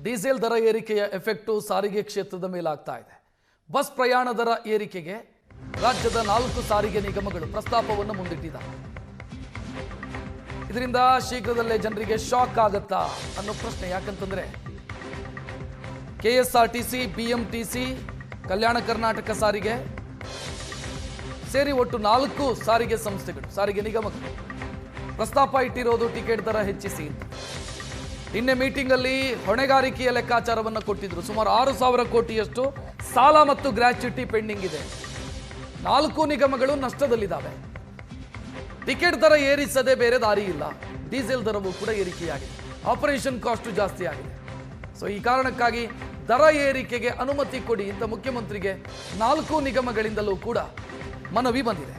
Diesel ದರ ಏರಿಕೆಯ effect ಸಾರಿಗೆ ಕ್ಷೇತ್ರದ ಮೇಲಾಗ್ತಾ ಇದೆ. ಬಸ್ ಪ್ರಯಾಣ ದರ ಏರಿಕೆಗೆ ರಾಜ್ಯದ 4 ಸಾರಿಗೆ ನಿಗಮಗಳು ಪ್ರಸ್ತಾಪವನ್ನು ಮುಂದಿಟ್ಟಿದ್ದಾರೆ. ಇದರಿಂದ ಶೀಘ್ರದಲ್ಲೇ ಜನರಿಗೆ ಶಾಕ್ ಆಗುತ್ತಾ ಅನ್ನೋ ಪ್ರಶ್ನೆ. ಯಾಕಂತಂದ್ರೆ ಕೆಎಸ್ಆರ್ಟಿಸಿ, ಬಿಎಂಟಿಸಿ, ಕಲ್ಯಾಣ ಕರ್ನಾಟಕ ಸಾರಿಗೆ ಸೇರಿ ಒಟ್ಟು 4 ಸಾರಿಗೆ ಸಂಸ್ಥೆಗಳು, ಸಾರಿಗೆ ನಿಗಮಗಳು ಪ್ರಸ್ತಾಪ ಇಟ್ಟಿರೋದು ಟಿಕೆಟ್ ದರ ಹೆಚ್ಚಿಸಿ. ನಿನ್ನೆ ಮೀಟಿಂಗ್ ಅಲ್ಲಿ ಹೊಣೆಗಾರಿಕೆಯ ಲೆಕ್ಕಾಚಾರವನ್ನು ಕೊಟ್ಟಿದ್ರು. ಸುಮಾರು 6,000 ಕೋಟಿಯಷ್ಟು ಸಾಲ ಮತ್ತು ಗ್ರಾಚ್ಯುಟಿ ಪೆಂಡಿಂಗ್ ಇದೆ. 4 ನಿಗಮಗಳು ನಷ್ಟದಲ್ಲಿದ್ದಾವೆ. ಟಿಕೆಟ್ ದರ ಏರಿಸದೆ ಬೇರೆ ದಾರಿ ಇಲ್ಲ. ಡೀಸೆಲ್ ದರವೂ ಕೂಡ ಏರಿಕೆಯಾಗಿದೆ. ಆಪರೇಷನ್ ಕಾಸ್ಟ್ ಜಾಸ್ತಿ ಆಗಿದೆ. ಸೊ ಈ ಕಾರಣಕ್ಕಾಗಿ ದರ ಏರಿಕೆಗೆ ಅನುಮತಿ ಕೊಡಿ ಅಂತ ಮುಖ್ಯಮಂತ್ರಿಗೆ 4 ನಿಗಮಗಳಿಂದಲೂ ಕೂಡ ಮನವಿ ಬಂದಿದೆ.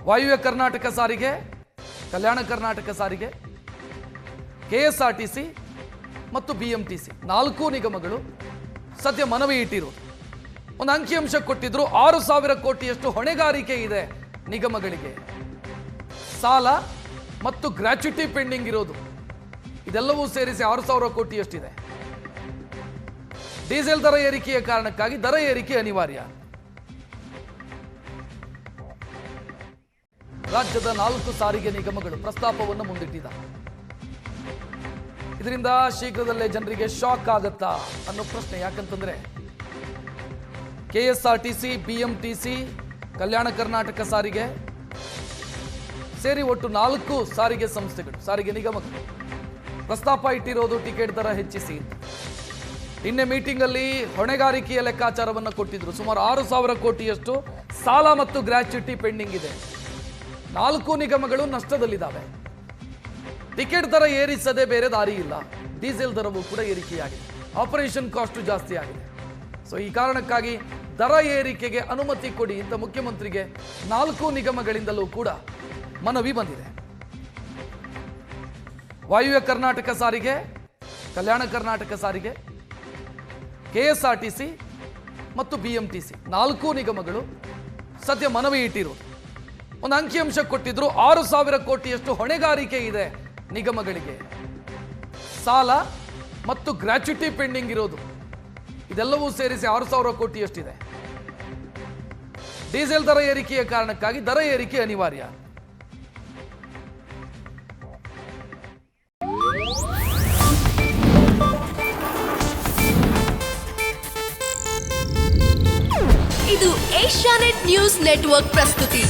ವಾಯುವ್ಯ ಕರ್ನಾಟಕ ಸಾರಿಗೆ, ಕಲ್ಯಾಣ ಕರ್ನಾಟಕ ಸಾರಿಗೆ, ಕೆಎಸ್ಆರ್ಟಿಸಿ ಮತ್ತು ಬಿಎಂಟಿಸಿ 4 ನಿಗಮಗಳು ಸದ್ಯ ಮನವಿ ಇಟ್ಟಿರು. ಒಂದು ಅಂಕಿಅಂಶ ಕೊಟ್ಟಿದ್ರು. 6,000 ಕೋಟಿಯಷ್ಟು ಹೊಣೆಗಾರಿಕೆ ಇದೆ ನಿಗಮಗಳಿಗೆ. ಸಾಲ ಮತ್ತು ಗ್ರಾಚ್ಯುಟಿ ಪೆಂಡಿಂಗ್ ಇರೋದು ಇದೆಲ್ಲವೂ ಸೇರಿಸಿ 6,000 ಕೋಟಿಯಷ್ಟಿದೆ. ಡೀಸೆಲ್ ದರ ಏರಿಕೆಯ ಕಾರಣಕ್ಕಾಗಿ ದರ ಏರಿಕೆ ಅನಿವಾರ್ಯ. ರಾಜ್ಯದ 4 ಸಾರಿಗೆ ನಿಗಮಗಳು ಪ್ರಸ್ತಾಪವನ್ನು ಮುಂದಿಟ್ಟಿದ್ದಾರೆ. ಇದರಿಂದ ಶೀಘ್ರದಲ್ಲೇ ಜನರಿಗೆ ಶಾಕ್ ಆಗುತ್ತಾ ಅನ್ನೋ ಪ್ರಶ್ನೆ. ಯಾಕಂತಂದ್ರೆ ಕೆಎಸ್ಆರ್ಟಿಸಿ, ಬಿಎಂಟಿಸಿ, ಕಲ್ಯಾಣ ಕರ್ನಾಟಕ ಸಾರಿಗೆ ಸೇರಿ ಒಟ್ಟು 4 ಸಾರಿಗೆ ಸಂಸ್ಥೆಗಳು, ಸಾರಿಗೆ ನಿಗಮಗಳು ಪ್ರಸ್ತಾಪ ಇಟ್ಟಿರೋದು ಟಿಕೆಟ್ ದರ ಹೆಚ್ಚಿಸಿ. ನಿನ್ನೆ ಮೀಟಿಂಗ್ ಅಲ್ಲಿ ಹೊಣೆಗಾರಿಕೆಯ ಲೆಕ್ಕಾಚಾರವನ್ನು ಕೊಟ್ಟಿದ್ರು. ಸುಮಾರು 6,000 ಕೋಟಿಯಷ್ಟು ಸಾಲ ಮತ್ತು ಗ್ರಾಚ್ಯುಟಿ ಪೆಂಡಿಂಗ್ ಇದೆ. 4 ನಿಗಮಗಳು ನಷ್ಟದಲ್ಲಿದ್ದಾವೆ. ಟಿಕೆಟ್ ದರ ಏರಿಸದೆ ಬೇರೆ ದಾರಿ ಇಲ್ಲ. ಡೀಸೆಲ್ ದರವೂ ಕೂಡ ಏರಿಕೆಯಾಗಿದೆ. ಆಪರೇಷನ್ ಕಾಸ್ಟ್ ಜಾಸ್ತಿ ಆಗಿದೆ. ಸೊ ಈ ಕಾರಣಕ್ಕಾಗಿ ದರ ಏರಿಕೆಗೆ ಅನುಮತಿ ಕೊಡಿ ಅಂತ ಮುಖ್ಯಮಂತ್ರಿಗೆ 4 ನಿಗಮಗಳಿಂದಲೂ ಕೂಡ ಮನವಿ ಬಂದಿದೆ. ವಾಯುವ್ಯ ಕರ್ನಾಟಕ ಸಾರಿಗೆ, ಕಲ್ಯಾಣ ಕರ್ನಾಟಕ ಸಾರಿಗೆ, ಕೆಎಸ್ಆರ್ಟಿಸಿ ಮತ್ತು ಬಿಎಂಟಿಸಿ 4 ನಿಗಮಗಳು ಸದ್ಯ ಮನವಿ ಇಟ್ಟಿರುವುದು. ಒಂದು ಅಂಕಿಅಂಶ ಕೊಟ್ಟಿದ್ರು. 6,000 ಕೋಟಿಯಷ್ಟು ಹೊಣೆಗಾರಿಕೆ ಇದೆ ನಿಗಮಗಳಿಗೆ. ಸಾಲ ಮತ್ತು ಗ್ರಾಚ್ಯುಟಿ ಪೆಂಡಿಂಗ್ ಇರೋದು ಇದೆಲ್ಲವೂ ಸೇರಿಸಿ 6,000 ಕೋಟಿಯಷ್ಟಿದೆ. ಡೀಸೆಲ್ ದರ ಏರಿಕೆಯ ಕಾರಣಕ್ಕಾಗಿ ದರ ಏರಿಕೆ ಅನಿವಾರ್ಯ. ಇದು ಏಷ್ಯಾನೆಟ್ ನ್ಯೂಸ್ ನೆಟ್ವರ್ಕ್ ಪ್ರಸ್ತುತಿ.